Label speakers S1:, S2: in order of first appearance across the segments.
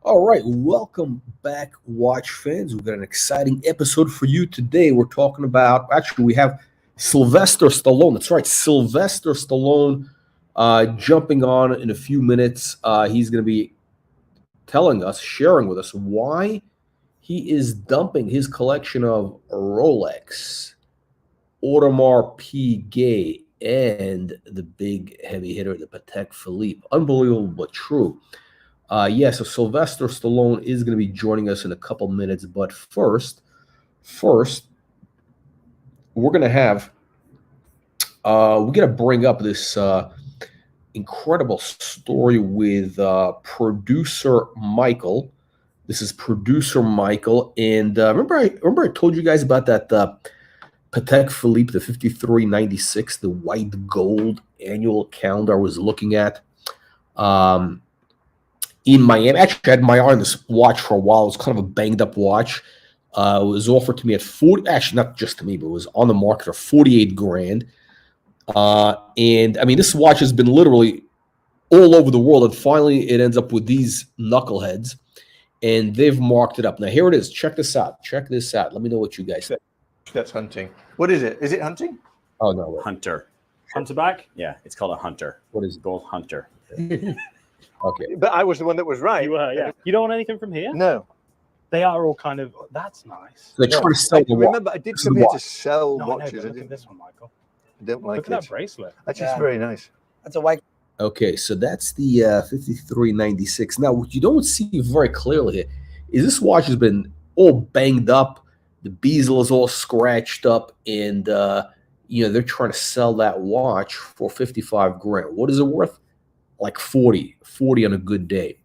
S1: All right, welcome back, watch fans. We've got an exciting episode for you today. We're talking about, actually, we have Sylvester Stallone. That's right, Sylvester Stallone jumping on in a few minutes. He's going to be telling us, sharing with us why he is dumping his collection of ROLEX, Audemars Piguet, and the big heavy hitter, the Patek Philippe. Unbelievable but true. So Sylvester Stallone is going to be joining us in a couple minutes, but first, we're going to have we're going to bring up this incredible story with producer Michael. This is producer Michael, and remember I told you guys about that Patek Philippe, the 5396, the white gold annual calendar I was looking at. In Miami, actually, I had my eye on this watch for a while. It was kind of a banged up watch. It was offered to me at 40. Actually, not just to me, but it was on the market for 48 grand. And I mean, this watch has been literally all over the world, and finally, it ends up with these knuckleheads, and they've marked it up. Now, here it is. Check this out. Check this out. Let me know what you guys think.
S2: That's hunting. What is it? Is it hunting?
S1: Oh no, wait.
S3: Hunter.
S4: Hunter back?
S3: Yeah, it's called a hunter.
S1: What is it?
S3: Gold hunter.
S1: Okay.
S2: But I was the one that was right.
S4: You were, yeah. You don't want anything from here?
S2: No.
S4: They are all kind of, that's nice.
S1: They're trying to sell the watch.
S2: Remember, I did come here to sell
S4: No, I know,
S2: watches.
S4: but
S2: I
S4: look at
S2: didn't,
S4: this one, Michael.
S2: don't like
S4: Look at
S2: it.
S4: that bracelet.
S2: That's just very nice.
S5: That's a white.
S1: Okay, so that's the 5396. Now, what you don't see very clearly here is this watch has been all banged up. The bezel is all scratched up, and they're trying to sell that watch for 55 grand. What is it worth? Like 40 on a good day.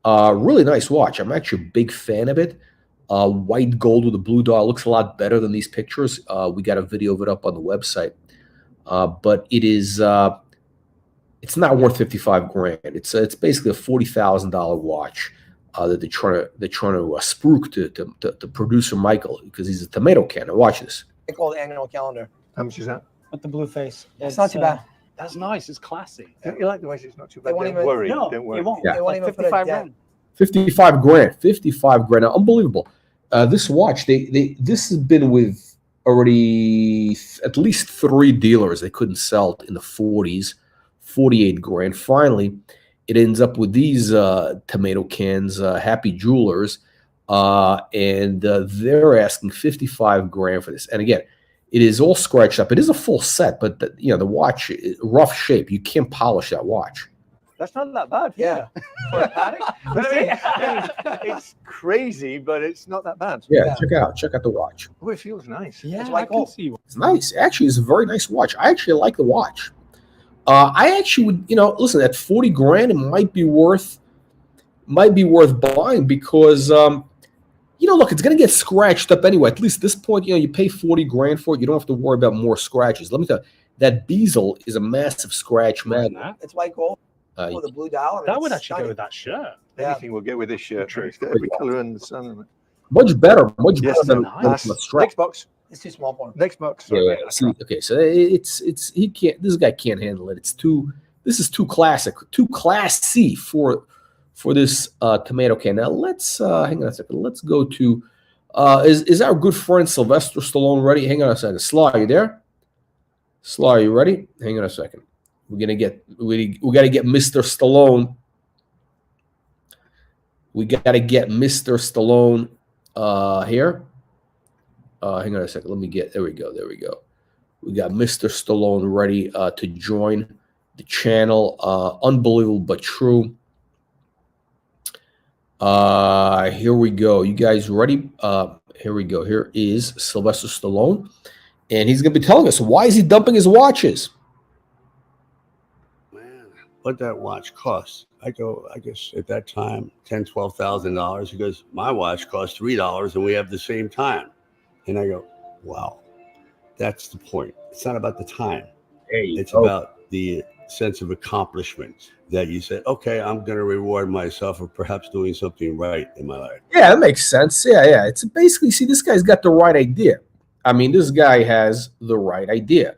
S1: Really nice watch. I'm actually a big fan of it. White gold with a blue dial looks a lot better than these pictures. We got a video of it up on the website, but it is. It's not worth 55 grand. It's basically a $40,000 watch that they're trying to spruik to producer Michael, because he's a tomato can. Now watch this.
S5: They call the annual calendar.
S2: How much is that?
S4: With the blue face.
S5: It's not too bad.
S4: That's nice. It's classy.
S2: Don't you like the way it's not too bad?
S5: They won't
S2: Don't
S5: even-
S2: worry.
S4: No,
S2: Don't worry.
S4: it won't.
S1: Yeah.
S5: They won't
S4: Like
S5: even put a
S4: 55
S5: dent.
S4: grand.
S1: 55 grand. 55 grand. Now, unbelievable. This watch, this has been with already at least 3 dealers. They couldn't sell it in the 40s. 48 grand. Finally, it ends up with these tomato cans, Happy Jewelers, and they're asking 55 grand for this. And again, it is all scratched up. It is a full set, but the watch, rough shape. You can't polish that watch.
S2: That's not that bad.
S5: Yeah.
S2: For a Patek. But I mean, it's crazy, but it's not that bad.
S1: Yeah, check out the watch.
S2: Oh, it feels nice.
S4: Yeah,
S5: It's
S4: I
S5: white
S4: can
S5: gold.
S4: see one.
S1: It's nice. Actually, it's a very nice watch. I actually like the watch. I actually would, listen, at 40 grand, it might be worth buying because, look, it's going to get scratched up anyway. At least at this point, you pay 40 grand for it. You don't have to worry about more scratches. Let me tell you, that bezel is a massive scratch magnet.
S4: That.
S5: It's white gold with a blue dial. and
S4: That
S5: it's
S4: would actually
S5: shiny.
S4: go with that shirt.
S5: Yeah.
S2: Anything will go with this shirt.
S4: True.
S2: It's got every colour in the sun on it.
S1: Much better
S2: Yes,
S1: than
S4: nice.
S1: a strap.
S2: Next box.
S5: It's too small for him.
S2: Next box.
S1: Yeah. See, okay, so it's he can't. This guy can't handle it. This is too classic, too classy for this tomato can. Now let's hang on a second. Let's go to is our good friend Sylvester Stallone ready? Hang on a second. Sly, are you there? Sly, are you ready? Hang on a second. We got to get Mr. Stallone. We got to get Mr. Stallone here. Hang on a second. There we go. We got Mr. Stallone ready to join the channel. Unbelievable but true. Here we go. You guys ready? Here we go. Here is Sylvester Stallone, and he's going to be telling us why is he dumping his watches.
S6: Man, what that watch costs? I guess at that time, $10,000, $12,000. He goes, my watch costs $3 and we have the same time. And I go, wow, that's the point. It's not about the time. It's about the sense of accomplishment that you said, okay, I'm going to reward myself for perhaps doing something right in my life.
S1: Yeah, that makes sense. Yeah. It's basically, see, this guy's got the right idea. I mean, this guy has the right idea.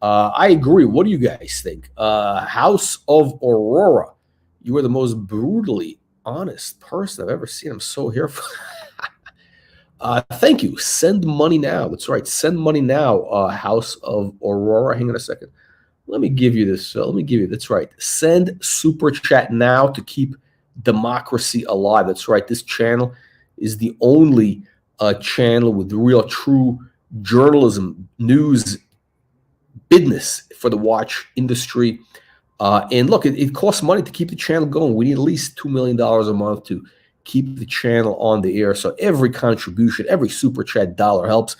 S1: I agree. What do you guys think? House of Aurora. You were the most brutally honest person I've ever seen. I'm so here for. Thank you. Send money now. That's right. Send money now. House of Aurora. Hang on a second. Let me give you this. Let me give you. That's right. Send super chat now to keep democracy alive. That's right. This channel is the only channel with real, true journalism, news, business for the watch industry. And look, it costs money to keep the channel going. We need at least $2 million a month to keep the channel on the air. So every contribution, every super chat dollar helps.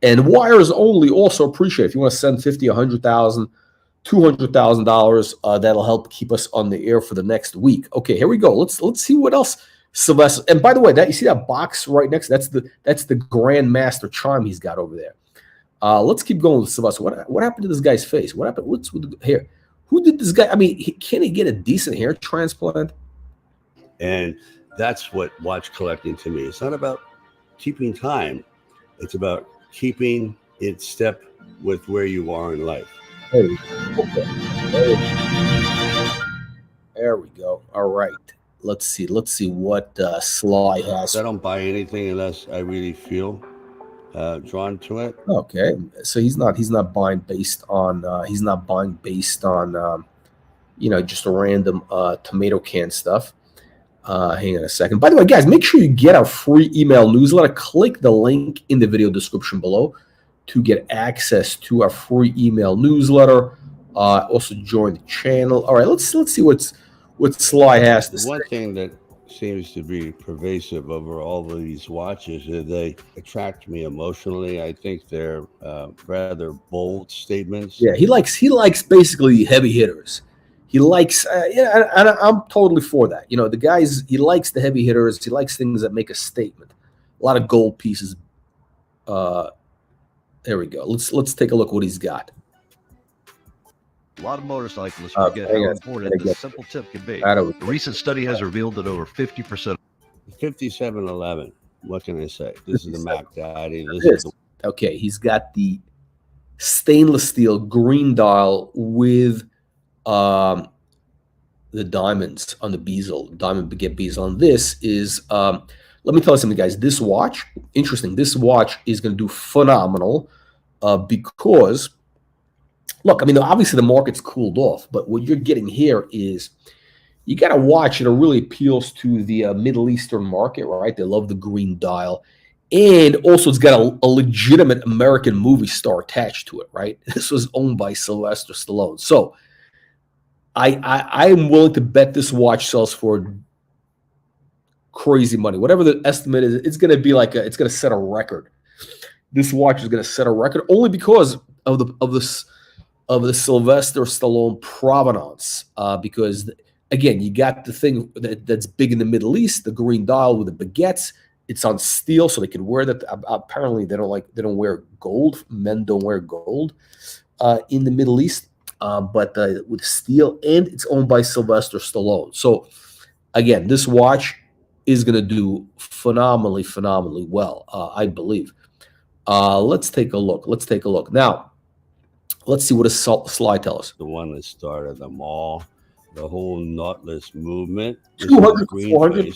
S1: And wires only also appreciate. If you want to send 50, 100,000, $200,000, that'll help keep us on the air for the next week. Okay, here we go. Let's see what else Sylvester. And by the way, that you see that box right next? That's the Grandmaster charm he's got over there. Let's keep going with Sylvester. What happened to this guy's face? What happened? What's with the hair? Who did this guy? I mean, can he get a decent hair transplant?
S6: And that's what watch collecting to me. It's not about keeping time. It's about keeping it step with where you are in life.
S1: There we go. Okay. There we go. All right. Let's see what Sly has.
S6: I don't buy anything unless I really feel drawn to it.
S1: Okay, so he's not buying based on just a random tomato can stuff. Hang on a second. By the way, guys, make sure you get our free email newsletter. Click the link in the video description below to get access to our free email newsletter. Also join the channel. All right, let's see what Sly has to say.
S6: One thing that seems to be pervasive over all of these watches is they attract me emotionally. I think they're rather bold statements.
S1: Yeah, he likes basically heavy hitters. He likes, and I'm totally for that. You know, the guys, he likes the heavy hitters. He likes things that make a statement. A lot of gold pieces. There we go. Let's take a look what he's got.
S3: A lot of motorcyclists forget how important this simple tip can be. A recent study has revealed that over 50%.
S6: 5711. What can I say? This is the Mac Daddy.
S1: Okay, he's got the stainless steel green dial with the diamonds on the bezel, diamond baguette bezel. And this is, let me tell you something, guys. This watch, interesting. This watch is going to do phenomenal because. Look, I mean, obviously the market's cooled off, but what you're getting here is you got a watch that really appeals to the Middle Eastern market, right? They love the green dial. And also it's got a legitimate American movie star attached to it, right? This was owned by Sylvester Stallone. So I am willing to bet this watch sells for crazy money. Whatever the estimate is, it's going to be like it's going to set a record. This watch is going to set a record only because of the Sylvester Stallone provenance, because again, you got the thing that's big in the Middle East, the green dial with the baguettes. It's on steel, so they can wear that. Apparently, they don't wear gold. Men don't wear gold in the Middle East, but with steel, and it's owned by Sylvester Stallone. So again, this watch is going to do phenomenally well, I believe. Let's take a look now. Let's see what does Sly tell us.
S6: The one that started them all, the whole knotless movement.
S1: 200, 400.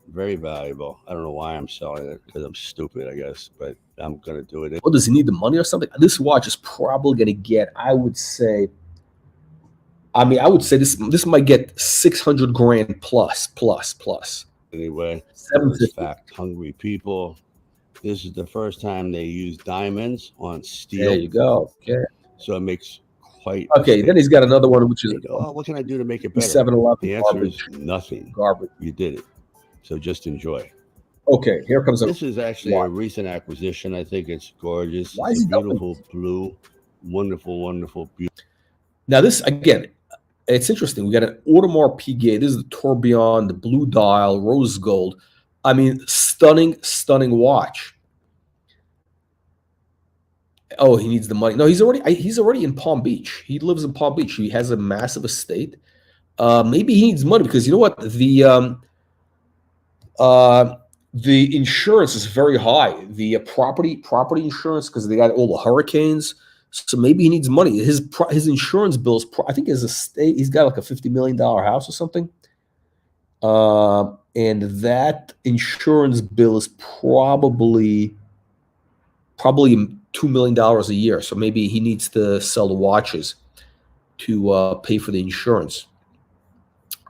S6: Very valuable. I don't know why I'm selling it, because I'm stupid, I guess, but I'm going to do it.
S1: Well, does he need the money or something? This watch is probably going to get, I would say this might get 600 grand plus.
S6: Anyway, fact hungry people. This is the first time they use diamonds on steel.
S1: There you go. Okay.
S6: So it makes quite.
S1: Okay, then he's got another one, which is.
S6: Oh, what can I do to make it better?
S1: 7-Eleven.
S6: The answer is nothing.
S1: Garbage.
S6: You did it. So just enjoy.
S1: Okay, here comes
S6: This is actually a recent acquisition. I think it's gorgeous.
S1: Why
S6: it's
S1: is
S6: a beautiful blue. Wonderful, beautiful.
S1: Now this, again, it's interesting. We got an Audemars Piguet. This is the Tourbillon, the blue dial, rose gold. I mean, stunning watch. Oh, he needs the money. No, he's already in Palm Beach. He lives in Palm Beach. He has a massive estate. Maybe he needs money because you know what? The insurance is very high. The property insurance, because they got all the hurricanes. So maybe he needs money. His insurance bills. I think his estate. He's got like a $50 million house or something. and that insurance bill is probably $2 million a year. So maybe he needs to sell the watches to pay for the insurance.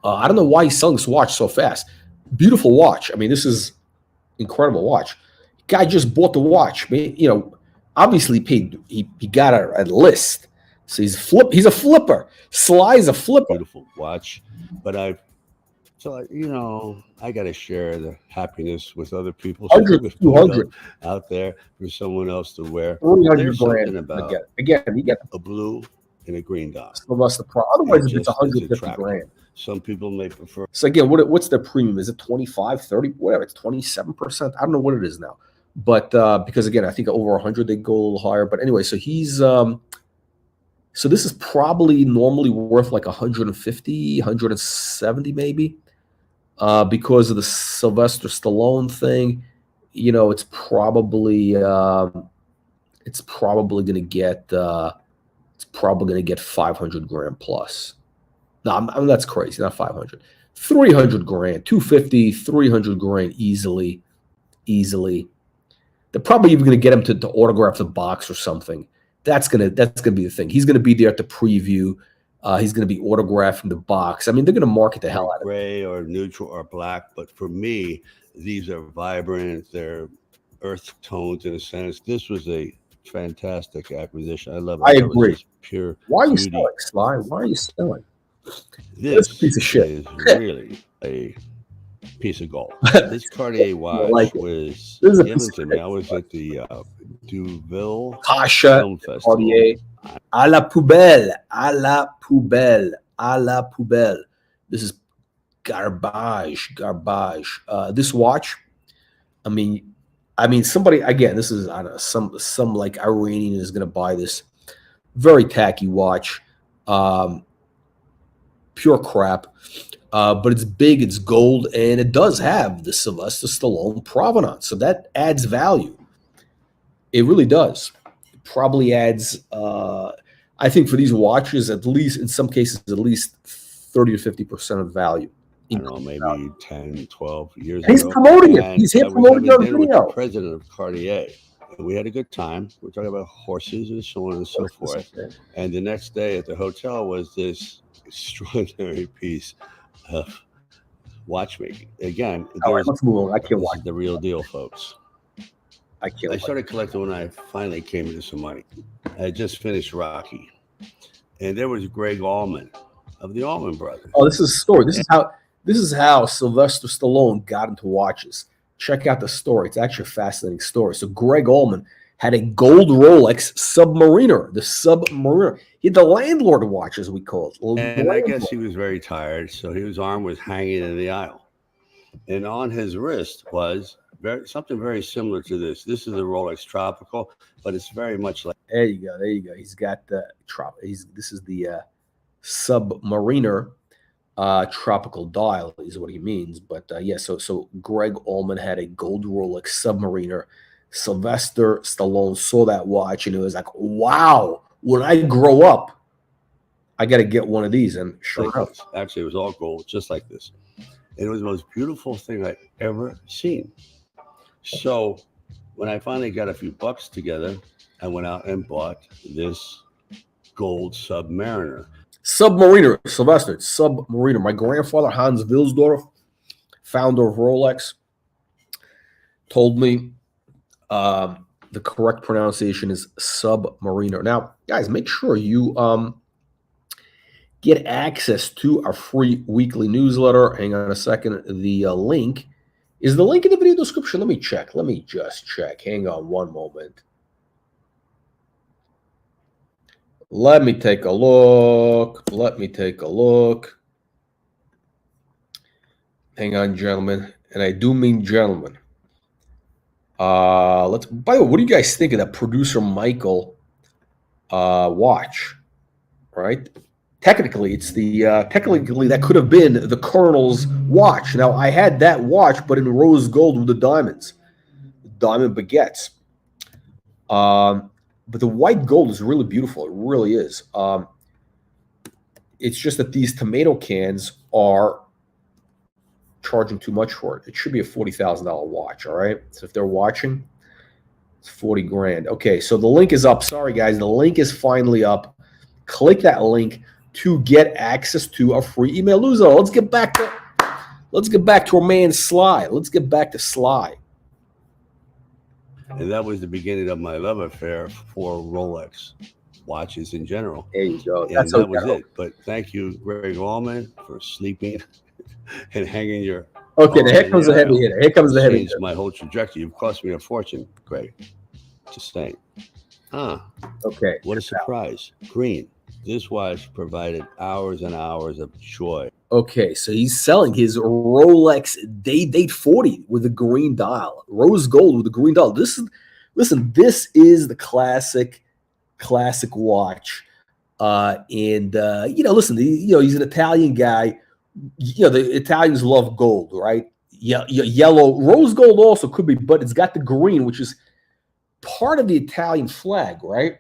S1: I don't know why he's selling this watch so fast. Beautiful watch. I mean, this is incredible watch. Guy just bought the watch. You know, obviously paid. He got a list. So he's a flipper. Sly's a flipper.
S6: Beautiful watch, but I got to share the happiness with other people.
S1: 100, 200
S6: out there for someone else to wear.
S1: 300 grand. About again, you get
S6: a blue and a green dot.
S1: Sylvester Pro. Otherwise, it's 150 grand.
S6: Some people may prefer.
S1: So again, what's the premium? Is it 25, 30, whatever? It's 27%. I don't know what it is now, but because again, I think over 100 they go a little higher. But anyway, so he's so this is probably normally worth like 150, 170 maybe, because of the Sylvester Stallone thing. You know, it's probably going to get 500 grand plus. No, I mean, that's crazy. Not 500, 300 grand, 250, 300 grand easily. They're probably even going to get him to autograph the box or something. That's gonna be the thing. He's going to be there at the preview. He's going to be autographing the box. I mean, they're going to market the hell out of it.
S6: Gray or neutral or black, but for me, these are vibrant. They're earth tones in a sense. This was a fantastic acquisition. I love it.
S1: I agree.
S6: Pure.
S1: Why are you
S6: beauty.
S1: selling, Sly? Why are you selling?
S6: This
S1: piece of shit
S6: is really a piece of gold. This Cartier watch was given to me. I was at the Deauville
S1: Pasha
S6: Film Festival.
S1: Cartier. À la poubelle, à la poubelle, à la poubelle. This is garbage. This watch, I mean, somebody again. This is I don't know, some like Iranian is going to buy this very tacky watch. Pure crap, but it's big, it's gold, and it does have the Sylvester Stallone provenance, so that adds value. It really does. It probably adds, I think, for these watches, at least in some cases, at least 30 to 50% of value.
S6: I don't know, maybe 10, 12 years
S1: and he's
S6: ago.
S1: promoting it. He's here promoting it on
S6: with
S1: video.
S6: the president of Cartier. And we had a good time. We're talking about horses and so on and so forth. And the next day at the hotel was this extraordinary piece of watchmaking. Again,
S1: All right, let's move on. I can't watch
S6: the real deal, folks.
S1: I
S6: started collecting when I finally came into some money. I had just finished Rocky, and there was Greg Allman of the Allman Brothers.
S1: Oh, this is a story. This is how Sylvester Stallone got into watches. Check out the story. It's actually a fascinating story. So Greg Allman had a gold Rolex Submariner, the Submariner. He had the landlord watch, as we call it.
S6: And I guess he was very tired, so his arm was hanging in the aisle. And on his wrist was something very similar to this. This is a Rolex Tropical, but it's very much like...
S1: There you go. He's got the this is the Submariner tropical dial is what he means. But yeah, so Greg Allman had a gold Rolex Submariner. Sylvester Stallone saw that watch and it was like, wow, when I grow up, I got to get one of these. And sure enough,
S6: actually, it was all gold, just like this. And it was the most beautiful thing I'd ever seen. So when I finally got a few bucks together, I went out and bought this gold Submariner.
S1: Submariner, Sylvester, Submariner. My grandfather, Hans Wilsdorf, founder of Rolex, told me the correct pronunciation is Submariner. Now, guys, make sure you get access to our free weekly newsletter. Hang on a second. The link is the link in the video description. Let me check. Let me just check. Hang on one moment. Let me take a look. Hang on, gentlemen. And I do mean gentlemen. By the way, what do you guys think of that producer Michael watch? Right? Technically, it's technically that could have been the Colonel's watch. Now, I had that watch, but in rose gold with the diamonds, diamond baguettes. But the white gold is really beautiful. It really is. It's just that these tomato cans are charging too much for it. It should be a $40,000 watch, all right? So if they're watching, it's 40 grand. Okay, so the link is up. Sorry, guys. The link is finally up. Click that link to get access to a free email newsletter. Let's get back to our man Sly. Let's get back to Sly.
S6: And that was the beginning of my love affair for Rolex watches in general.
S1: There you go.
S6: And that was it. But thank you, Greg Allman, for sleeping and hanging your.
S1: Okay, here comes the heavy hitter. Here comes the heavy hitter.
S6: Changed my whole trajectory. You've cost me a fortune, Greg. Just saying.
S1: Okay.
S6: What a surprise. Green. This watch provided hours and hours of joy.
S1: Okay, so he's selling his Rolex Day-Date 40 with a green dial, rose gold with a green dial. This is the classic watch. Listen, he's an Italian guy. The Italians love gold, right? Yellow, rose gold also could be, but it's got the green, which is part of the Italian flag, right?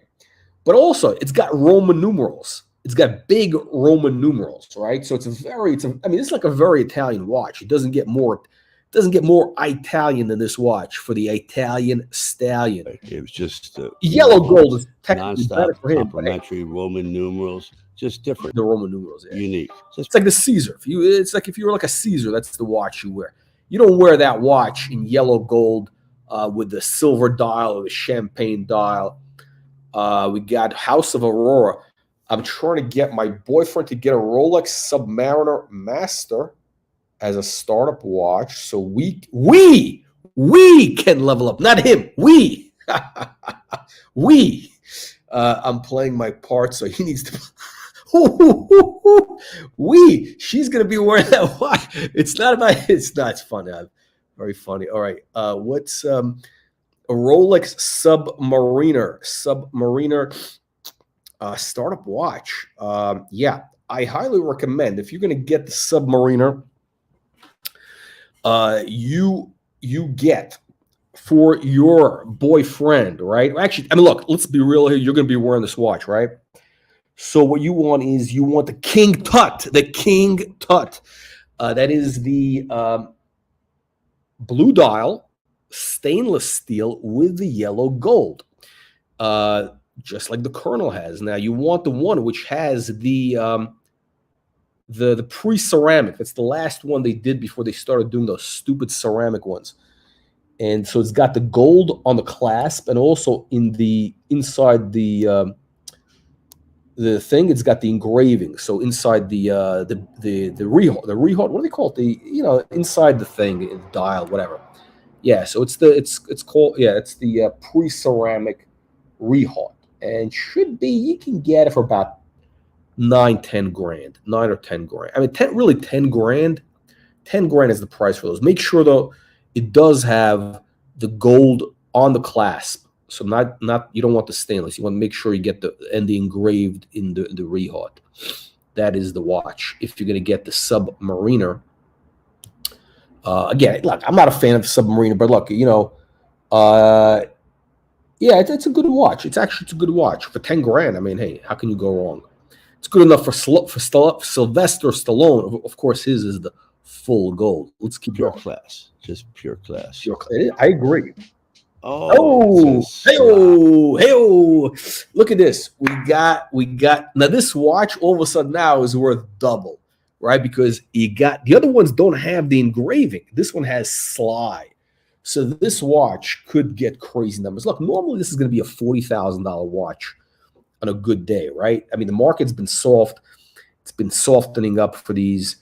S1: But also, it's got Roman numerals. It's got big Roman numerals, right? So it's like a very Italian watch. It doesn't get more Italian than this watch for the Italian stallion.
S6: It was just
S1: yellow gold is technically better for him.
S6: Complementary Roman numerals, just different.
S1: The Roman numerals, yeah.
S6: Unique.
S1: It's like the Caesar. It's like if you were like a Caesar, that's the watch you wear. You don't wear that watch in yellow gold with the silver dial or the champagne dial. We got House of Aurora. I'm trying to get my boyfriend to get a Rolex Submariner Master as a startup watch, so we can level up. Not him. We. I'm playing my part, so he needs to. She's gonna be wearing that watch. It's not about. It's not. It's funny. Very funny. All right. What's a Rolex Submariner startup watch? Yeah, I highly recommend if you're going to get the Submariner. You get for your boyfriend, right? Actually, look, let's be real here. You're going to be wearing this watch, right? So what you want is the King Tut. The King Tut. That is the blue dial, stainless steel with the yellow gold, just like the Colonel has. Now you want the one which has the pre-ceramic. That's the last one they did before they started doing those stupid ceramic ones. And so it's got the gold on the clasp, and also inside the thing, it's got the engraving. So inside the rehaut, what do they call it? Inside the thing, the dial, whatever. Yeah, so it's the pre-ceramic rehaut, and you can get it for about 9 or 10 grand. I mean, 10 grand. 10 grand is the price for those. Make sure though it does have the gold on the clasp. So not you don't want the stainless. You want to make sure you get the engraved in the rehaut. That is the watch. If you're going to get the Submariner. Again, look, I'm not a fan of the Submariner, but look, it's a good watch. It's a good watch for 10 grand. I mean, hey, how can you go wrong? It's good enough for Sylvester Stallone. Of course, his is the full gold. Let's keep
S6: pure
S1: going.
S6: class, just pure class.
S1: I agree.
S6: Oh,
S1: hey-oh. Look at this. We got now this watch all of a sudden now is worth double, right? Because you got the other ones don't have the engraving. This one has Sly. So this watch could get crazy numbers. Look, normally this is going to be a $40,000 watch on a good day, right? I mean, the market's been soft. It's been softening up for these,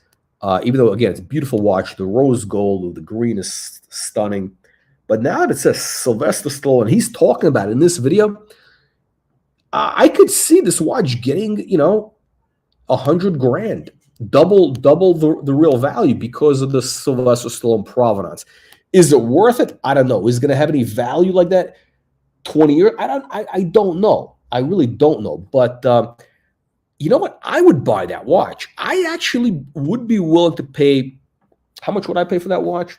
S1: even though, again, it's a beautiful watch. The rose gold with the green is stunning. But now it says Sylvester Stallone, he's talking about it in this video. I could see this watch getting, 100 grand, double the real value because of the Sylvester Stallone provenance. Is it worth it? I don't know. Is it going to have any value like that 20 years? I don't know. I really don't know. But you know what? I would buy that watch. I actually would be willing to pay. How much would I pay for that watch?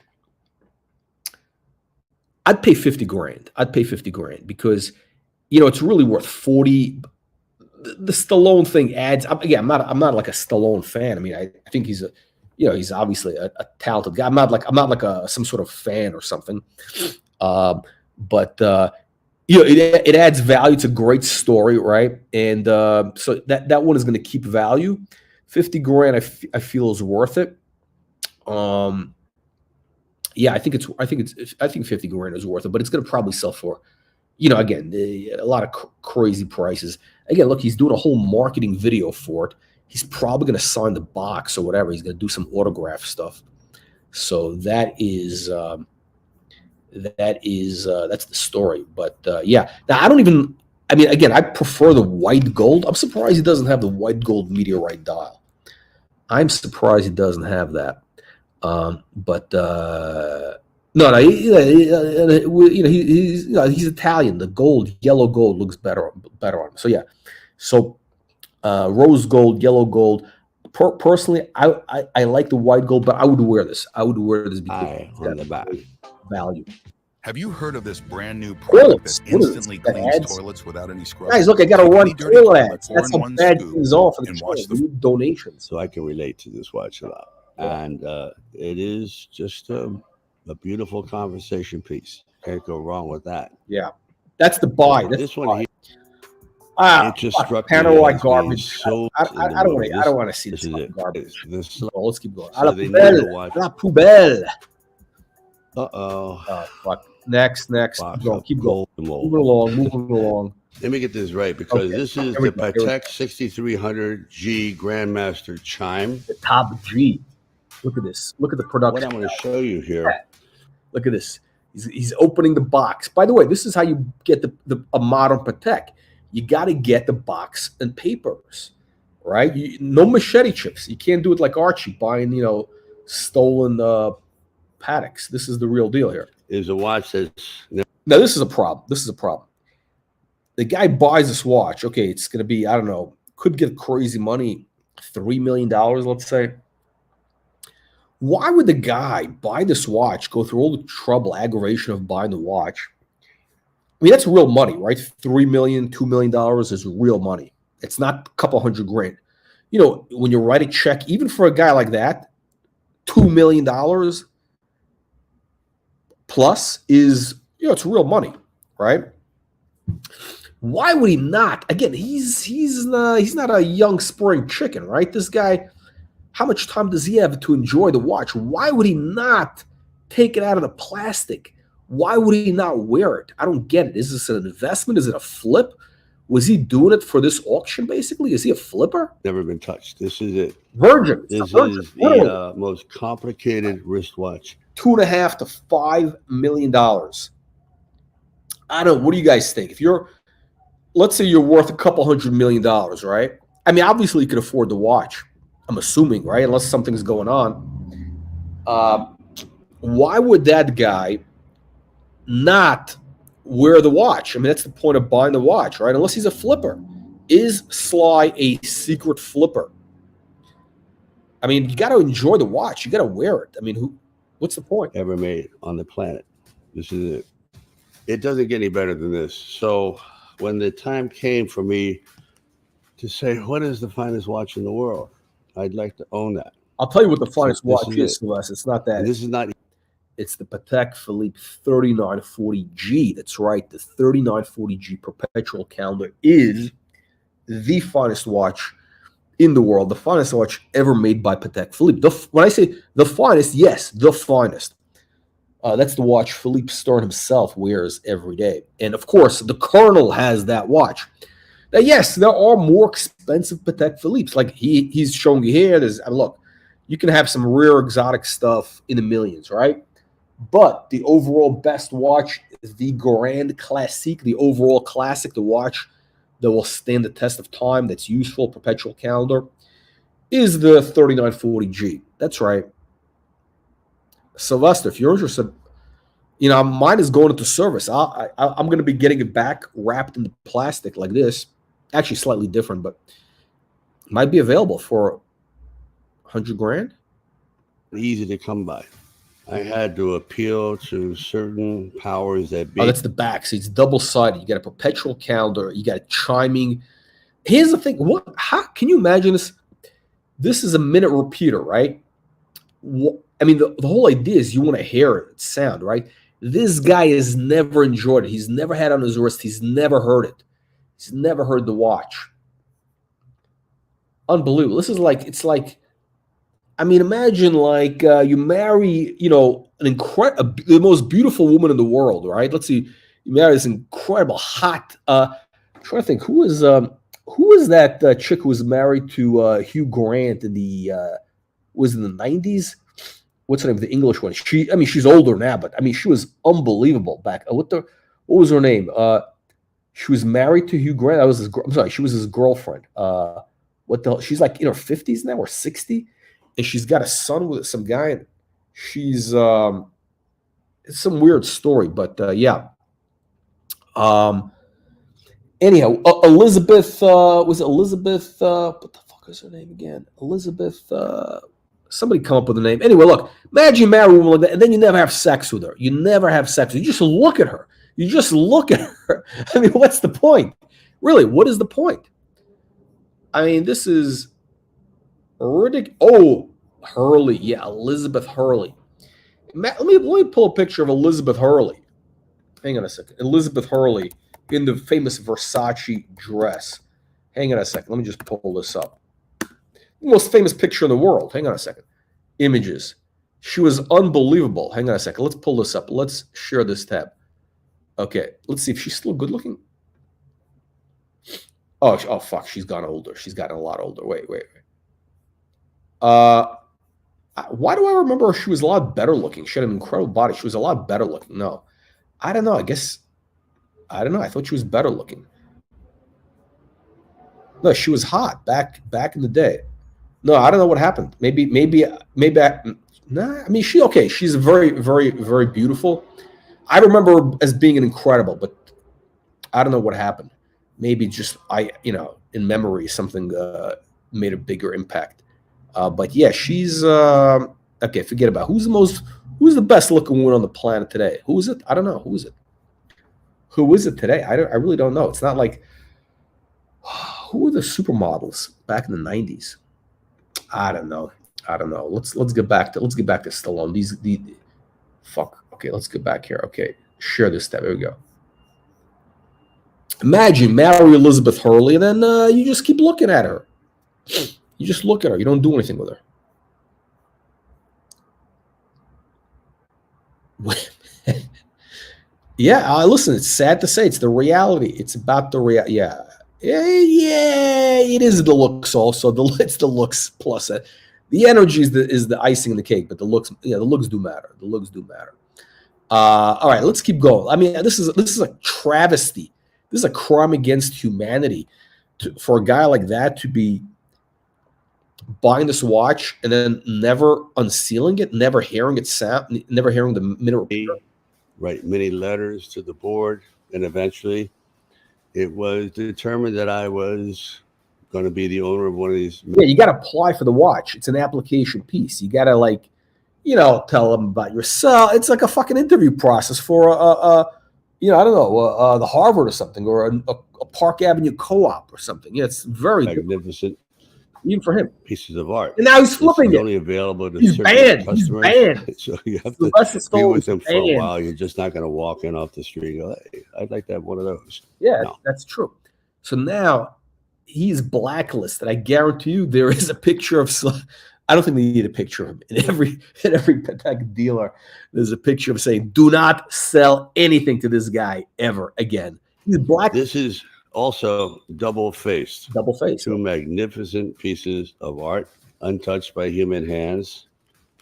S1: I'd pay 50 grand. Because, it's really worth 40. The Stallone thing adds. Again, I'm not like a Stallone fan. I mean, I think he's a you know, he's obviously a talented guy. I'm not like some sort of fan or something. But you know, it adds value. It's a great story, right? And so that one is going to keep value. 50 grand, I feel is worth it. Yeah, I think 50 grand is worth it, but it's going to probably sell for, you know, again, a lot of crazy prices. Again, look, he's doing a whole marketing video for it. He's probably going to sign the box or whatever. He's going to do some autograph stuff. So that's the story. But yeah, now I mean, again, I prefer the white gold. I'm surprised he doesn't have the white gold meteorite dial. I'm surprised he doesn't have that. But no, you know, he's Italian. The gold, yellow gold looks better on him. So yeah, so rose gold, yellow gold. Personally, I like the white gold, but I would wear this. I would wear this because
S6: on the back
S1: value.
S7: Have you heard of this brand new product that instantly cleans
S1: ads?
S7: Toilets without any scrub?
S1: Guys, look, I got to run toilet ads. That's how bad things are for the channel. We need donations.
S6: So I can relate to this watch a lot. And it is just a beautiful conversation piece. Can't go wrong with that.
S1: Yeah, that's the buy. That's
S6: this one here.
S1: It
S6: just struck
S1: PANERAI garbage.
S6: So
S1: I don't want to see this garbage.
S6: This,
S1: let's keep going.
S6: So
S1: La poubelle.
S6: Uh-oh.
S1: Fuck. Next. Keep going. Moving along.
S6: Let me get this right, because this is the Patek 6300G Grandmaster Chime.
S1: The top G. Look at this. Look at the production.
S6: What I'm going to show you here.
S1: Look at this. He's opening the box. By the way, this is how you get a modern Patek. You got to get the box and papers, right? No machete chips. You can't do it like Archie buying, you know, stolen Pateks. This is the real deal here.
S6: Is a watch that's
S1: now this is a problem. The guy buys this watch. Okay, it's going to be, I don't know, could get crazy money, $3 million, let's say. Why would the guy buy this watch, go through all the trouble, aggravation of buying the watch? I mean, that's real money, right? $3 million, $2 million is real money. It's not a couple $100 grand. You know, when you write a check, even for a guy like that, $2 million plus is, you know, it's real money, right? Why would he not? Again, he's not a young spring chicken, right? This guy, how much time does he have to enjoy the watch? Why would he not take it out of the plastic? Why would he not wear it? I don't get it. Is this an investment? Is it a flip? Was he doing it for this auction, basically? Is he a flipper?
S6: never been touched. This is it.
S1: Virgin.
S6: This is the most complicated wristwatch.
S1: $2.5 to $5 million. I don't know. What do you guys think? If you're, let's say you're worth a couple $100 million, right? I mean, obviously you could afford the watch. I'm assuming, right? Unless something's going on. Why would that guy not wear the watch? I mean, that's the point of buying the watch, right? Unless he's a flipper. Is Sly a secret flipper? I mean, you got to enjoy the watch. You got to wear it. I mean, what's the point?
S6: Ever made on the planet. This is it. It doesn't get any better than this. So when the time came for me to say, what is the finest watch in the world? I'd like to own that.
S1: I'll tell you what the finest watch is, Sylvester. It's not that.
S6: And this is not.
S1: It's the Patek Philippe 3940G. That's right. The 3940G perpetual calendar is the finest watch in the world, the finest watch ever made by Patek Philippe. When I say the finest, yes, the finest. That's the watch Philippe Stern himself wears every day. And of course, the Colonel has that watch. Now, yes, there are more expensive Patek Philippe's. Like he's showing you here. Look, you can have some rare exotic stuff in the millions, right? But the overall best watch, the Grand Classique, the overall classic, the watch that will stand the test of time, that's useful, perpetual calendar, is the 3940G. That's right. Sylvester, if you're interested, you know, mine is going into service. I'm going to be getting it back wrapped in the plastic like this. Actually, slightly different, but it might be available for $100 grand.
S6: Easy to come by. I had to appeal to certain powers that be.
S1: Oh, that's the back. See, it's double-sided. You got a perpetual calendar. You got a chiming. Here's the thing. How can you imagine this? This is a minute repeater, right? I mean, the whole idea is you want to hear it sound, right? This guy has never enjoyed it. He's never had it on his wrist. He's never heard it. He's never heard the watch. Unbelievable. This is like, it's like, I mean, imagine like you marry, you know, the most beautiful woman in the world, right? Let's see, you marry this incredible, hot. I'm trying to think, who is that chick who was married to Hugh Grant in the was in the 90s? What's her name? The English one. I mean, she's older now, but I mean, she was unbelievable back. What was her name? She was married to Hugh Grant. I'm sorry, she was his girlfriend. What the hell? She's like in her 50s now or 60, and she's got a son with some guy. And she's it's some weird story, but yeah. Anyhow, Elizabeth was it Elizabeth? What the fuck is her name again? Elizabeth. Somebody come up with a name. Anyway, look, imagine you marry a woman like that, and then you never have sex with her. You never have sex with her. You just look at her. You just look at her. I mean, what's the point? Really, what is the point? I mean, this is ridiculous. Oh, Hurley. Yeah, Elizabeth Hurley. Let me pull a picture of Elizabeth Hurley. Hang on a second. Elizabeth Hurley in the famous Versace dress. Hang on a second. Let me just pull this up. Most famous picture in the world. Hang on a second. Images. She was unbelievable. Hang on a second. Let's pull this up. Let's share this tab. Okay. Let's see if she's still good looking. Oh, fuck. She's gone older. She's gotten a lot older. Wait. Why do I remember she was a lot better looking? She had an incredible body. She was a lot better looking. No. I don't know. I don't know. I thought she was better looking. No, she was hot back in the day. No, I don't know what happened. Maybe. Nah, I mean, she's very, very, very beautiful. I remember her as being an incredible, but I don't know what happened. Maybe just in memory, something made a bigger impact. But yeah, she's okay. Forget about who's the best looking woman on the planet today. Who is it? I don't know. Who is it? Who is it today? I really don't know. It's not like who were the supermodels back in the 90s? I don't know. Let's get back to Stallone. These fuck. Okay, let's get back here. Okay, share this tab. There we go. Imagine marry Elizabeth Hurley, and then you just keep looking at her. You just look at her. You don't do anything with her. Yeah, listen. It's sad to say. It's the reality. It's about the reality. Yeah. Yeah, it is the looks also. It's the looks plus it. The energy is the icing in the cake, but the looks, the looks do matter. The looks do matter. All right, let's keep going. I mean, this is a travesty. This is a crime against humanity for a guy like that to be buying this watch and then never unsealing it, never hearing it sound, never hearing the mineral.
S6: Write many letters to the board, and eventually it was determined that I was going to be the owner of one of these.
S1: Yeah, you got to apply for the watch. It's an application piece. You got to tell them about yourself. It's like a fucking interview process for I don't know, the Harvard or something, or a Park Avenue co-op or something. Yeah, it's very
S6: magnificent.
S1: Even for him,
S6: pieces of art.
S1: And now he's flipping it.
S6: Only available to
S1: he's banned. He's banned.
S6: So you have to be with him for a while. You're just not going to walk in off the street and go, hey, I'd like to have one of those.
S1: Yeah, no. That's true. So now he's blacklisted. I guarantee you there is a picture of. I don't think they need a picture of him. In every Patek dealer, there's a picture of saying, do not sell anything to this guy ever again. He's black.
S6: This is also double-faced.
S1: Double-faced.
S6: Two magnificent pieces of art, untouched by human hands.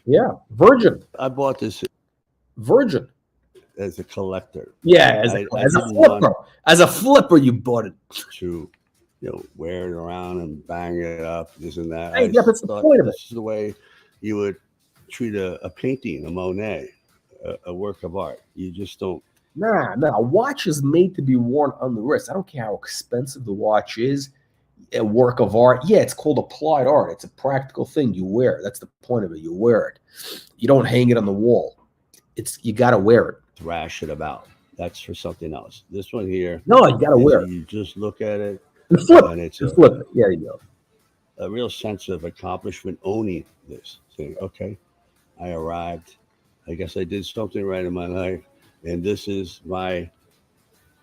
S1: Yeah, virgin.
S6: I bought this
S1: virgin
S6: as a collector.
S1: Yeah, as a flipper. As a flipper, you bought it.
S6: To wear it around and bang it up, this and that.
S1: Hey, yeah, that's the point of it.
S6: This is the way you would treat a painting, a Monet, a work of art. You just don't.
S1: Nah. A watch is made to be worn on the wrist. I don't care how expensive the watch is. A work of art. Yeah, it's called applied art. It's a practical thing. You wear it. That's the point of it. You wear it. You don't hang it on the wall. You got to wear it.
S6: Thrash it about. That's for something else. This one here.
S1: No, you got to wear it.
S6: You just look at it.
S1: And it's flip it. Yeah, you go.
S6: A real sense of accomplishment owning this thing. Okay. I arrived. I guess I did something right in my life, and this is my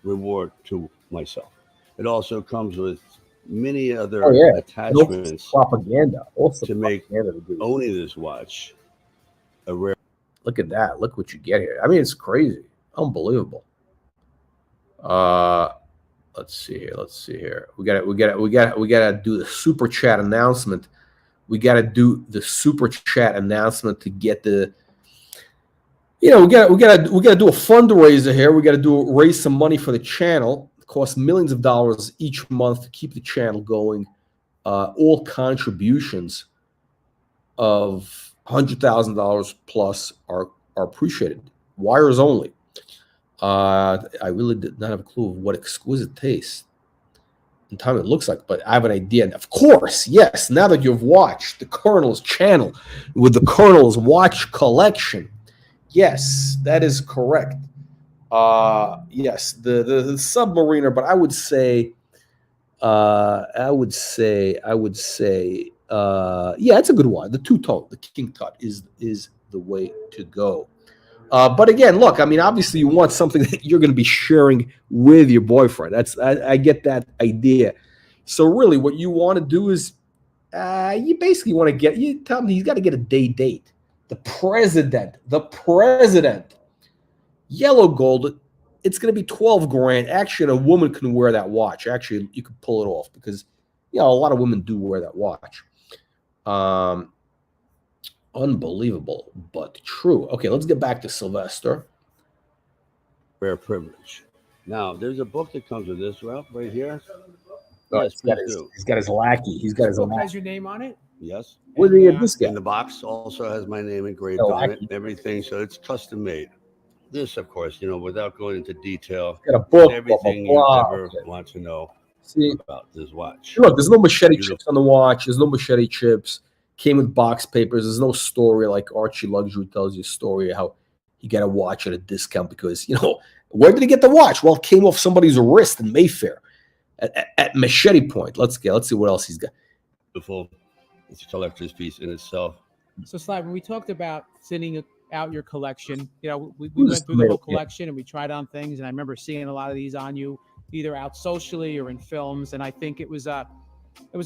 S6: reward to myself. It also comes with many other attachments
S1: propaganda. Also
S6: to make owning this watch a rare.
S1: Look at that. Look what you get here. I mean, it's crazy. Unbelievable. Let's see here. We gotta do the super chat announcement. We gotta do the super chat announcement to get the. We gotta do a fundraiser here. We gotta raise some money for the channel. It costs millions of dollars each month to keep the channel going. All contributions of $100,000 plus are appreciated. Wires only. I really did not have a clue of what exquisite taste and time it looks like, but I have an idea. And of course, yes, now that you've watched the Colonel's channel with the Colonel's watch collection, yes, that is correct. Yes, the Submariner, but I would say, yeah, it's a good one. The two-tone, the King Tut is the way to go. But again, look, I mean, obviously you want something that you're going to be sharing with your boyfriend. I get that idea. So really what you want to do is you basically want to you tell him he's got to get a date. The president, yellow gold, it's going to be 12 grand. Actually, a woman can wear that watch. Actually, you can pull it off because, a lot of women do wear that watch. Unbelievable, but true. Okay, let's get back to Sylvester.
S6: Rare privilege. Now, there's a book that comes with this, right here.
S1: Oh, yes, he's got his lackey. He's got his
S8: book has your name on it?
S6: Yes.
S1: What did this guy?
S6: And the box also has my name engraved on it, everything, so it's custom made. This, of course, without going into detail,
S1: got a book,
S6: everything you ever want to know about this watch.
S1: Look, there's no machete chips on the watch. There's no machete chips. Came with box papers. There's no story like Archie Luxury tells you a story how you got a watch at a discount because, where did he get the watch? Well, it came off somebody's wrist in Mayfair at Machete Point. Let's see what else he's got.
S6: Beautiful. It's a collector's piece in itself.
S8: So, Sly, when we talked about sending out your collection, we went through the whole collection and we tried on things. And I remember seeing a lot of these on you, either out socially or in films. And I think it was a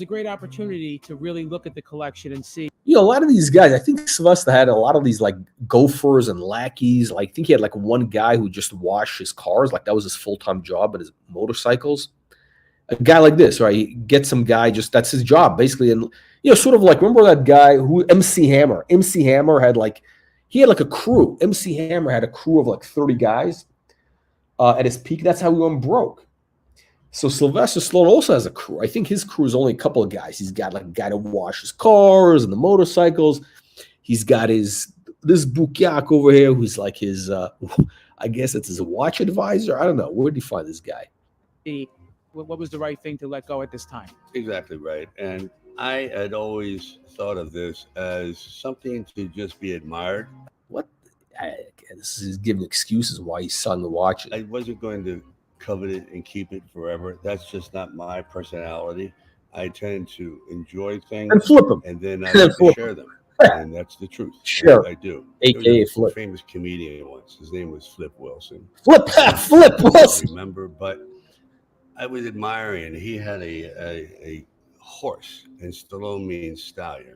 S8: great opportunity to really look at the collection and see.
S1: A lot of these guys, I think Sylvester had a lot of these like gophers and lackeys. Like, I think he had like one guy who just washed his cars. Like that was his full-time job, and his motorcycles. A guy like this, right? You get some guy, that's his job basically. And, sort of like, remember that guy who MC Hammer had he had a crew. MC Hammer had a crew of like 30 guys at his peak. That's how he went broke. So Sylvester Stallone also has a crew. I think his crew is only a couple of guys. He's got like a guy to wash his cars and the motorcycles. He's got this Bukiak over here who's like his, I guess it's his watch advisor. I don't know. Where did he find this guy?
S8: What was the right thing to let go at this time?
S6: Exactly right. And I had always thought of this as something to just be admired.
S1: What? This is giving excuses why he's selling the watches.
S6: I wasn't going to covet it and keep it forever. That's just not my personality. I tend to enjoy things
S1: and flip them,
S6: and then I like to share them, and that's the truth.
S1: Sure,
S6: I do.
S1: AKA Flip.
S6: A famous comedian once. His name was Flip Wilson.
S1: Flip Wilson.
S6: I remember, but I was admiring. He had a horse, and Stallone means stallion,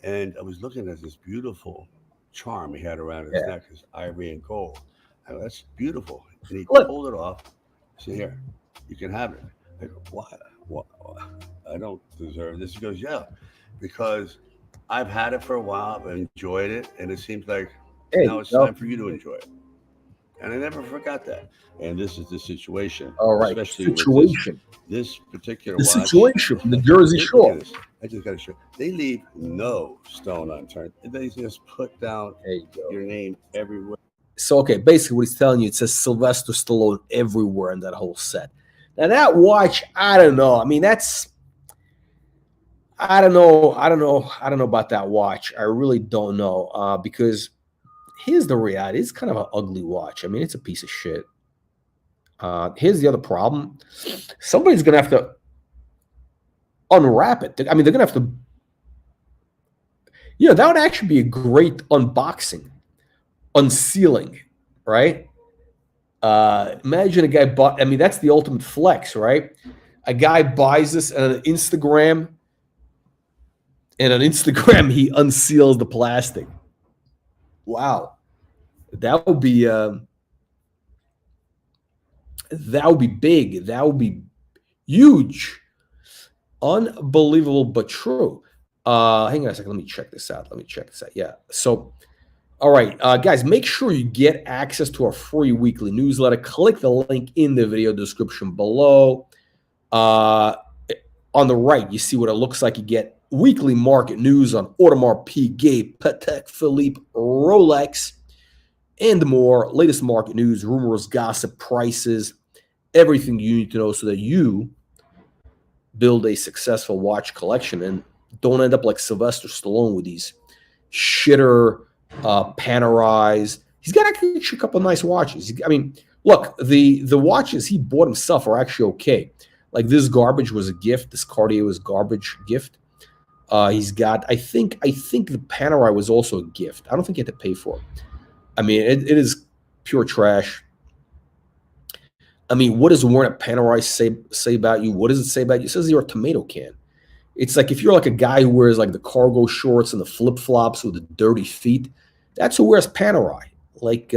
S6: and I was looking at this beautiful charm he had around his neck, his ivory and gold. That's beautiful, and he pulled it off. See here, you can have it. I go, what? I don't deserve this. He goes, yeah, because I've had it for a while. I've enjoyed it, and it seems like now it's time for you to enjoy it. And I never forgot that. And this is the situation.
S1: All right,
S6: especially
S1: situation.
S6: With this particular watch.
S1: Situation from the Jersey Shore.
S6: I just got to show. They leave no stone unturned. They just put down your name everywhere.
S1: So, okay, basically what he's telling you, it says Sylvester Stallone everywhere in that whole set. Now, that watch, I don't know. I mean, I don't know about that watch. I really don't know because here's the reality. It's kind of an ugly watch. I mean, it's a piece of shit. Here's the other problem. Somebody's going to have to unwrap it. I mean, they're going to have to. You know, that would actually be a great unboxing, unsealing, right? Imagine a guy bought, I mean, that's the ultimate flex, right? A guy buys this on Instagram, and on Instagram, he unseals the plastic. Wow. That would be big. That would be huge. Unbelievable, but true. Hang on a second. Let me check this out. Yeah. So, all right, guys, make sure you get access to our free weekly newsletter. Click the link in the video description below. On the right, you see what it looks like. You get weekly market news on Audemars Piguet, Patek, Philippe, Rolex, and more. Latest market news, rumors, gossip, prices, everything you need to know so that you build a successful watch collection and don't end up like Sylvester Stallone with these shitter Panerais. He's got actually a couple of nice watches. I mean, look, the watches he bought himself are actually okay. Like this garbage was a gift. This Cartier was garbage gift. He's got, I think the Panerai was also a gift. I don't think he had to pay for it. I mean, it is pure trash. I mean, what does wearing a Panerai say about you? What does it say about you? It says you're a tomato can. It's like if you're like a guy who wears like the cargo shorts and the flip-flops with the dirty feet, that's who wears Panerai. Like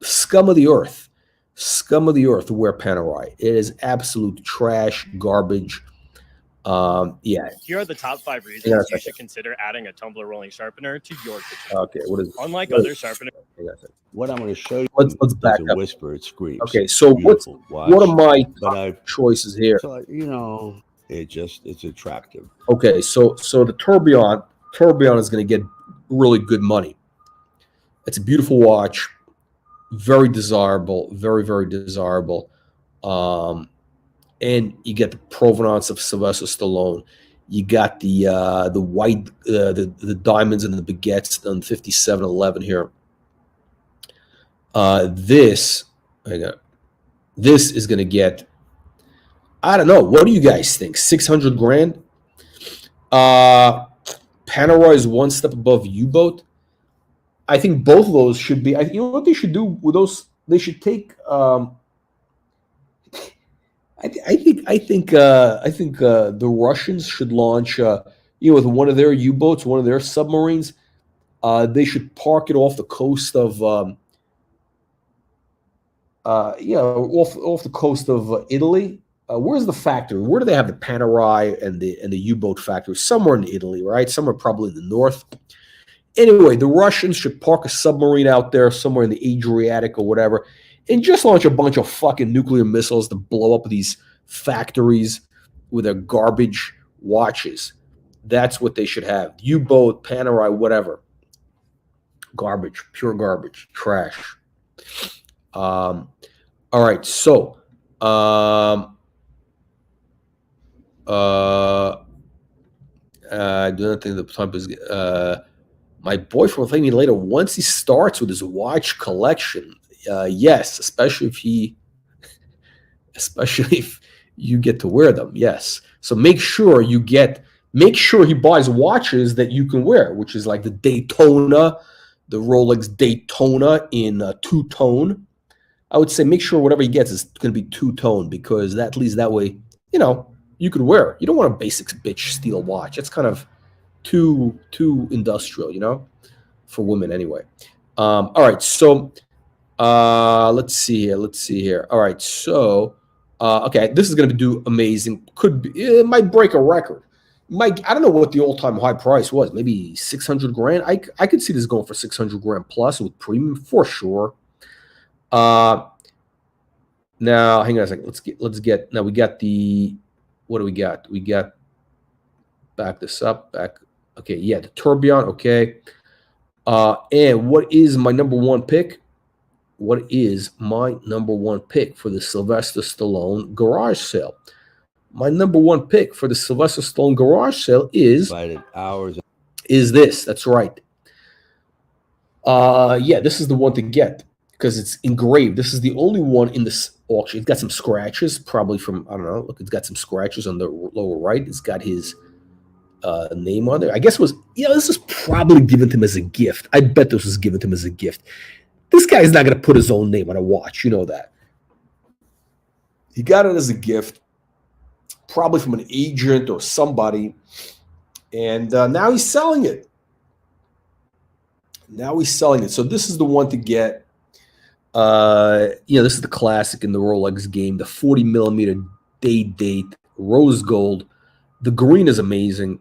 S1: scum of the earth. Scum of the earth who wear Panerai. It is absolute trash, garbage. Yeah.
S9: Here are the top 5 reasons you should consider adding a tumbler rolling sharpener to your kitchen.
S1: Okay, what is it?
S9: Unlike other sharpeners.
S6: What I'm going to show you
S1: let's back
S6: is a
S1: up.
S6: Whisper. It screams.
S1: Okay, so what are my choices here?
S6: So, you know, it's attractive.
S1: Okay, so the tourbillon is going to get really good money. It's a beautiful watch, very desirable, very, very desirable. And you get the provenance of Sylvester Stallone. You got the white, the diamonds and the baguettes on 5711 here. This is going to get, I don't know. What do you guys think? 600 grand? Panerai is one step above U-boat. I think both of those should be. You know what they should do with those? They should take. I think the Russians should launch. With one of their U-boats, one of their submarines. They should park it off the coast of. Off the coast of Italy. Where's the factory? Where do they have the Panerai and the U-boat factory? Somewhere in Italy, right? Somewhere probably in the north. Anyway, the Russians should park a submarine out there somewhere in the Adriatic or whatever, and just launch a bunch of fucking nuclear missiles to blow up these factories with their garbage watches. That's what they should have. U-boat, Panerai, whatever. Garbage, pure garbage, trash. All right, so I do not think the time is. My boyfriend will thank me later once he starts with his watch collection. Yes, especially if you get to wear them. Yes, so make sure he buys watches that you can wear, which is like the Daytona, the Rolex Daytona in two-tone. I would say make sure whatever he gets is going to be two-tone, because at least that way, you could wear it. You don't want a basic bitch steel watch. It's kind of too industrial, for women anyway. All right, so let's see here. All right, so okay, this is going to do amazing. It might break a record. I don't know what the all-time high price was. Maybe 600 grand. I could see this going for 600 grand plus with premium for sure. Now hang on a second. Let's get now we got the, what do we got? We got, back this up. Okay, yeah, the tourbillon. Okay. And what is my number one pick? What is my number one pick for the Sylvester Stallone garage sale? My number one pick for the Sylvester Stallone garage sale is this. That's right. Yeah, this is the one to get because it's engraved. This is the only one in this auction. It's got some scratches, probably from, I don't know. Look, it's got some scratches on the lower right. It's got his name on there. I guess it was, this was probably given to him as a gift. I bet this was given to him as a gift. This guy's not going to put his own name on a watch. You know that. He got it as a gift, probably from an agent or somebody. And now he's selling it. Now he's selling it. So this is the one to get. This is the classic in the Rolex game, the 40 millimeter day date, rose gold. The green is amazing.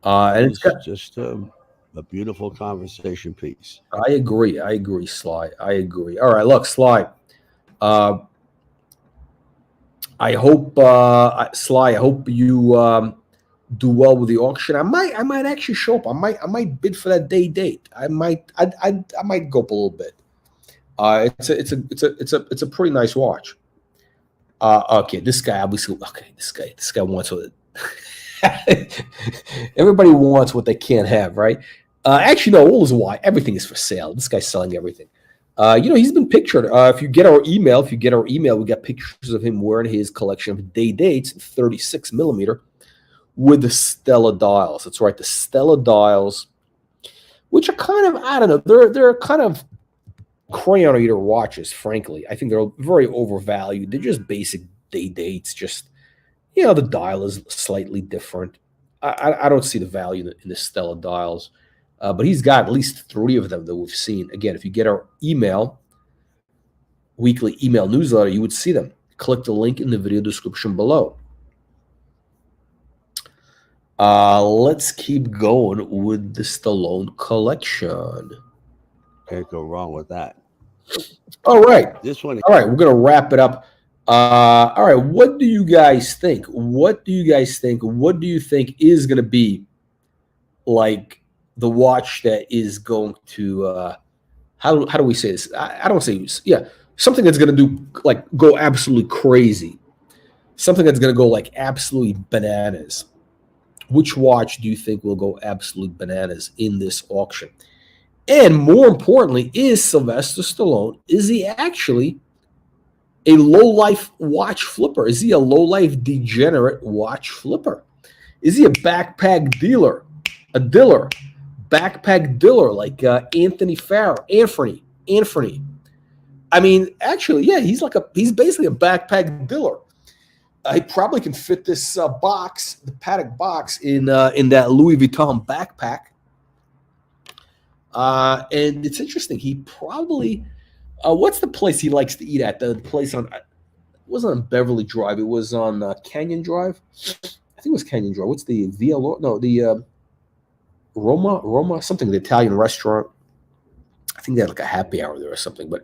S1: And it's got
S6: just a beautiful conversation piece.
S1: I agree, Sly. I agree. All right, look, Sly. I hope, Sly. I hope you do well with the auction. I might actually show up. I might bid for that day date. I might go up a little bit. It's a pretty nice watch. Okay, this guy obviously. Okay, this guy wants what. Everybody wants what they can't have, right? Actually, no. All is why everything is for sale. This guy's selling everything. He's been pictured. If you get our email, we got pictures of him wearing his collection of day dates, 36 millimeter, with the Stella dials. That's right, the Stella dials, which are kind of, I don't know, they're kind of crayon eater watches. Frankly, I think they're very overvalued. They're just basic day dates. Just the dial is slightly different. I don't see the value in the Stella dials. But he's got at least 3 of them that we've seen. Again, if you get our weekly email newsletter, you would see them. Click the link in the video description below. Let's keep going with the Stallone collection.
S6: Can't go wrong with that.
S1: All right.
S6: This one.
S1: All right, we're going to wrap it up. All right, what do you guys think? What do you think is going to be like the watch that is going to how do we say this? I don't say something that's going to do go absolutely crazy, something that's going to go absolutely bananas. Which watch do you think will go absolute bananas in this auction? And more importantly, is Sylvester Stallone, is he actually a low-life watch flipper? Is he a low-life degenerate watch flipper? Is he a backpack dealer, a diller? Backpack dealer like Anthony Farrow, Anthony. I mean, actually, yeah, he's basically a backpack dealer. He probably can fit this box, the Patek box, in that Louis Vuitton backpack. And it's interesting. He probably, what's the place he likes to eat at? The place it wasn't on Beverly Drive. It was on Canyon Drive. I think it was Canyon Drive. What's the Roma, something, the Italian restaurant. I think they had a happy hour there or something. But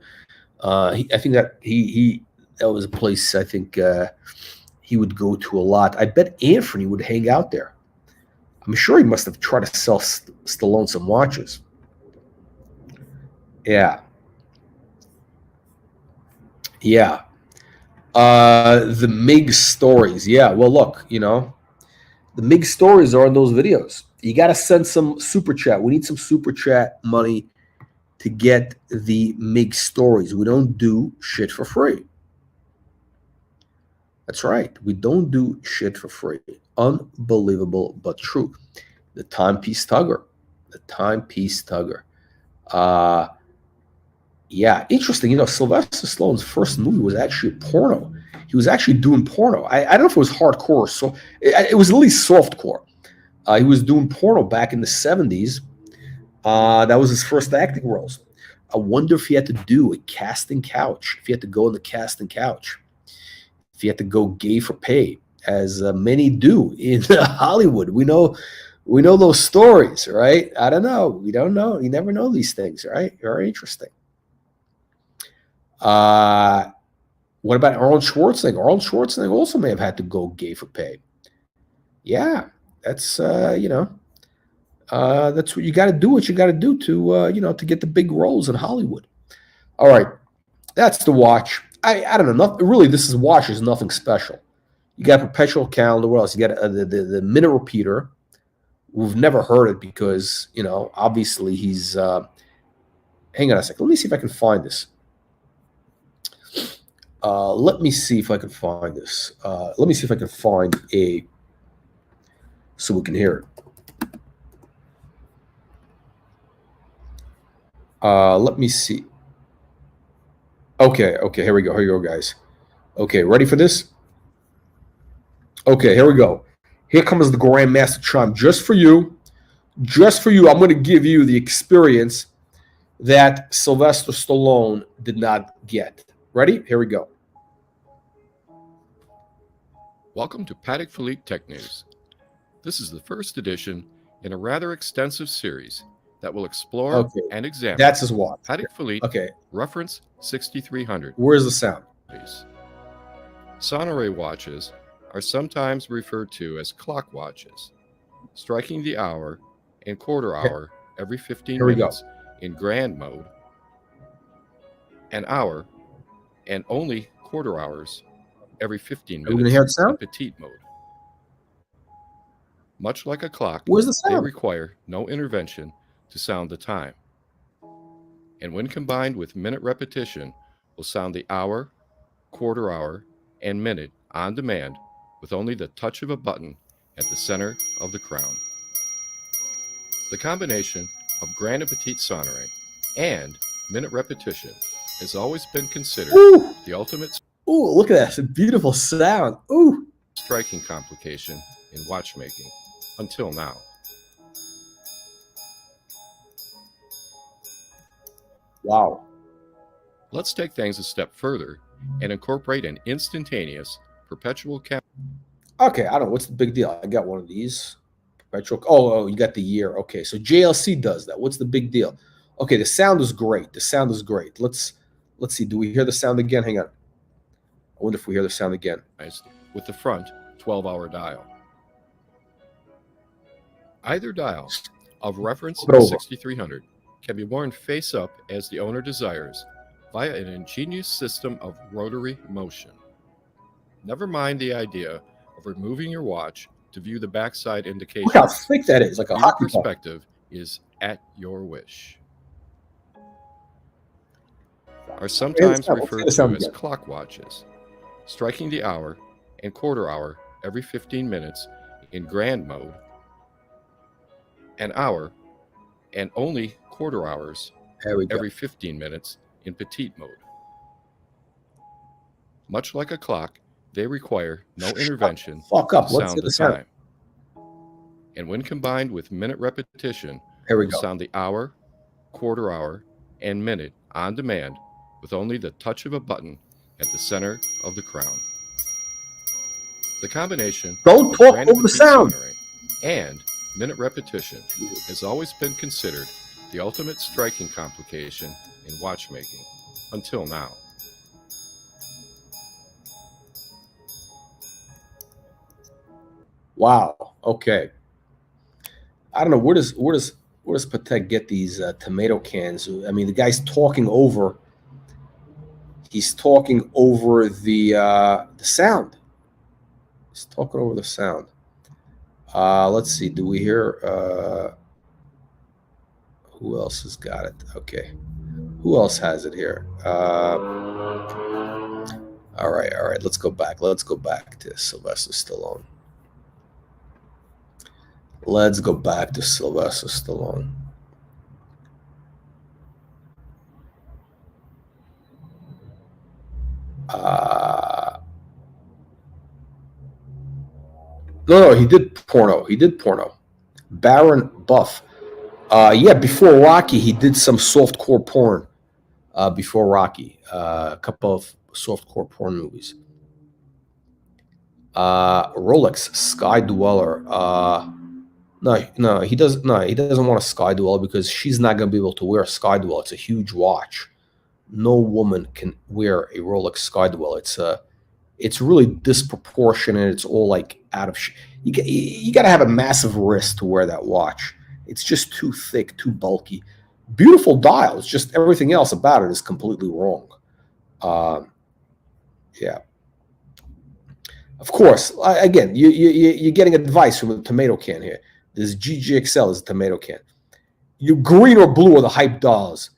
S1: I think that that was a place I think he would go to a lot. I bet Anthony would hang out there. I'm sure he must have tried to sell Stallone some watches. Yeah. The MIG stories. Yeah. Well, look, the MIG stories are in those videos. You got to send some super chat. We need some super chat money to get the MIG stories. We don't do shit for free. That's right. We don't do shit for free. Unbelievable, but true. The Timepiece Tugger. Yeah, interesting. Sylvester Stallone's first movie was actually a porno. He was actually doing porno. I don't know if it was hardcore, so it was at least softcore. He was doing porno back in the 70s. That was his first acting roles. I wonder if he had to do a casting couch, if he had to go on the casting couch, if he had to go gay for pay, as many do in Hollywood. We know those stories, right? I don't know. We don't know. You never know these things, right? Very interesting. What about Arnold Schwarzenegger? Arnold Schwarzenegger also may have had to go gay for pay. Yeah, that's that's what you got to do. What you got to do to to get the big roles in Hollywood. All right, that's the watch. I don't know. Really, this watch is nothing special. You got a perpetual calendar. What else? You got the minute repeater. We've never heard it because obviously he's. Hang on a second. Let me see if I can find this. Let me see if I can find this. Let me see if I can find a so we can hear it. Let me see. Okay, here we go. Here you go, guys. Okay, ready for this? Okay, here we go. Here comes the Grandmaster chime just for you. Just for you, I'm going to give you the experience that Sylvester Stallone did not get. Ready? Here we go.
S10: Welcome to Patek Philippe Tech News. This is the first edition in a rather extensive series that will explore and examine.
S1: That's his watch.
S10: Patek Philippe
S1: Okay.
S10: Reference 6300.
S1: Where's the sound?
S10: Panerai watches are sometimes referred to as clock watches, striking the hour and quarter hour every 15 minutes in grand mode, an hour and only quarter hours every 15 minutes
S1: hear the sound?
S10: in petite mode. Much like a clock,
S1: Where's the sound?
S10: they require no intervention to sound the time. And when combined with minute repetition, will sound the hour, quarter hour, and minute on demand with only the touch of a button at the center of the crown. The combination of grand and petite sonnerie and minute repetition has always been considered the ultimate
S1: look at that. It's a beautiful sound. Ooh.
S10: striking complication in watchmaking until now.
S1: Wow.
S10: Let's take things a step further and incorporate an instantaneous perpetual cap.
S1: Okay, I don't know. What's the big deal? I got one of these. Perpetual. Oh, you got the year. Okay, so JLC does that. What's the big deal? Okay, the sound is great. The sound is great. Let's see. Do we hear the sound again? Hang on. I wonder if we hear the sound again.
S10: With the front 12-hour dial. Either dial of reference 6300 can be worn face up as the owner desires via an ingenious system of rotary motion. Never mind the idea of removing your watch to view the backside indication.
S1: Look how thick that is, like a hockey puck.
S10: Perspective is at your wish. Are sometimes referred to as clock watches, striking the hour and quarter hour every 15 minutes in grand mode, an hour and only quarter hours every 15 minutes in petite mode. Much like a clock, they require no intervention to sound the time. And when combined with minute repetition, will sound the hour, quarter hour, and minute on demand with only the touch of a button at the center of the crown. The combination
S1: Don't talk over the sound
S10: and minute repetition has always been considered the ultimate striking complication in watchmaking until now.
S1: Wow. Okay. I don't know where does Patek get these tomato cans? I mean, the guy's talking over. He's talking over the sound. He's talking over the sound. Let's see. Do we hear? Who else has got it? Okay. Who else has it here? All right. Let's go back. Let's go back to Sylvester Stallone. Let's go back to Sylvester Stallone. No, he did porno. He did porno. Baron Buff. Yeah, before Rocky, he did some softcore porn. Before Rocky, a couple of softcore porn movies. Rolex Sky Dweller. No, he doesn't. No, he doesn't want a Sky Dweller because she's not going to be able to wear a Sky Dweller. It's a huge watch. No woman can wear a Rolex Sky Dweller. It's really disproportionate. It's all like out of. You got to have a massive wrist to wear that watch. It's just too thick, too bulky. Beautiful dial. It's just everything else about it is completely wrong. Yeah. Of course, again, you're getting advice from a tomato can here. This GGXL is a tomato can. You green or blue are the hype dials.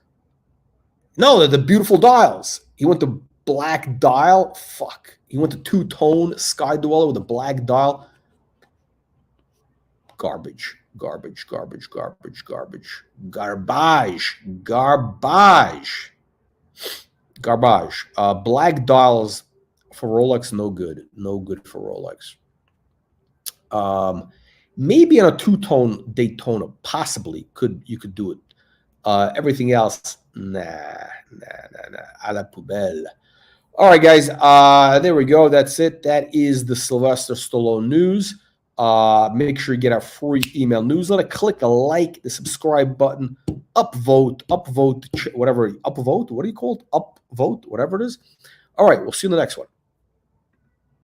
S1: No, they're the beautiful dials. He went to black dial. Fuck. He went to two-tone Sky Dweller with a black dial. Garbage. Garbage, garbage, garbage, garbage. Garbage. Garbage. Garbage. Black dials for Rolex, no good. No good for Rolex. Maybe on a two-tone Daytona, possibly you could do it. Everything else, nah. A la poubelle. All right, guys. There we go. That's it. That is the Sylvester Stallone news. Make sure you get our free email newsletter. Click the like, the subscribe button, upvote, whatever, upvote. What do you call it? Upvote, whatever it is. All right, we'll see you in the next one.